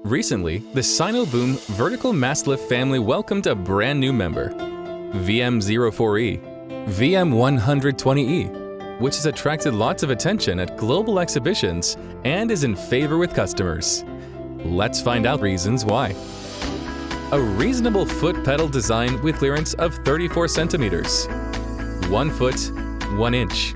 Recently, the Sinoboom vertical mast lift family welcomed a brand new member, VM04E, VM120E, which has attracted lots of attention at global exhibitions and is in favor with customers. Let's find out reasons why. A reasonable foot pedal design with clearance of 34 centimeters, 1 foot, 1 inch.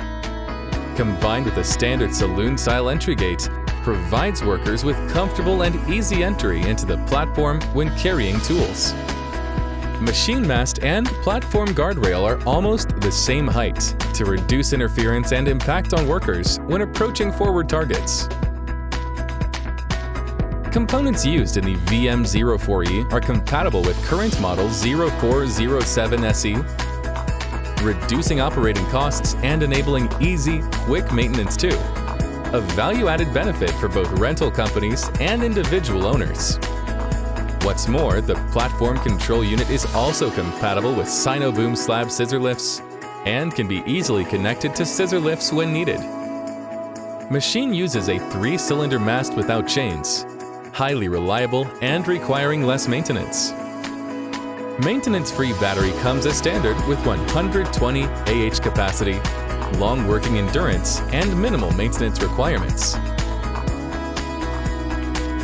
Combined with a standard saloon-style entry gate, provides workers with comfortable and easy entry into the platform when carrying tools. Machine mast and platform guardrail are almost the same height to reduce interference and impact on workers when approaching forward targets. Components used in the VM04E are compatible with current model 0407SE, reducing operating costs and enabling easy, quick maintenance too. A value-added benefit for both rental companies and individual owners. What's more, the platform control unit is also compatible with Sinoboom slab scissor lifts and can be easily connected to scissor lifts when needed. Machine uses a 3-cylinder mast without chains, highly reliable and requiring less maintenance. Maintenance-free battery comes as standard with 120 AH capacity, long working endurance, and minimal maintenance requirements.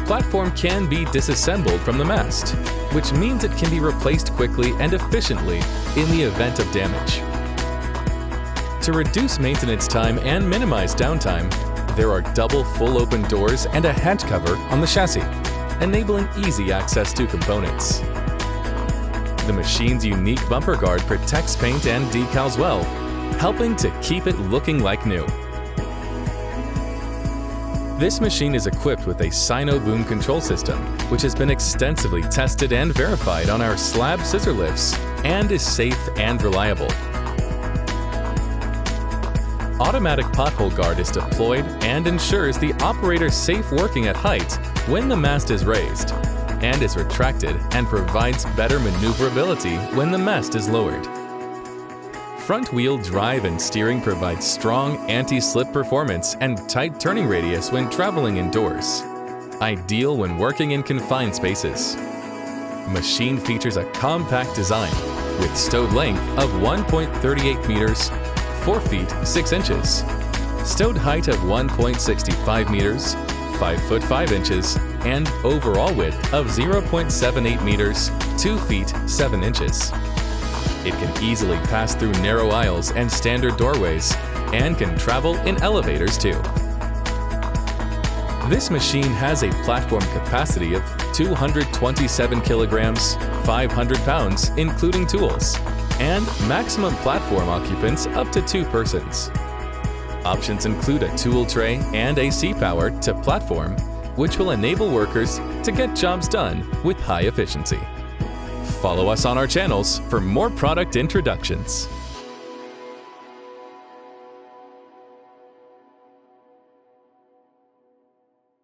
Platform can be disassembled from the mast, which means it can be replaced quickly and efficiently in the event of damage. To reduce maintenance time and minimize downtime, there are double full open doors and a hatch cover on the chassis, enabling easy access to components. The machine's unique bumper guard protects paint and decals well, helping to keep it looking like new. This machine is equipped with a Sinoboom control system, which has been extensively tested and verified on our slab scissor lifts and is safe and reliable. Automatic pothole guard is deployed and ensures the operator's safe working at height when the mast is raised, and is retracted and provides better maneuverability when the mast is lowered. Front-wheel drive and steering provides strong anti-slip performance and tight turning radius when traveling indoors, ideal when working in confined spaces. Machine features a compact design with stowed length of 1.38 meters, 4 feet 6 inches, stowed height of 1.65 meters, 5 foot 5 inches, and overall width of 0.78 meters, 2 feet 7 inches. It can easily pass through narrow aisles and standard doorways, and can travel in elevators too. This machine has a platform capacity of 227 kilograms, 500 pounds, including tools, and maximum platform occupants up to 2 persons. Options include a tool tray and AC power to platform, which will enable workers to get jobs done with high efficiency. Follow us on our channels for more product introductions.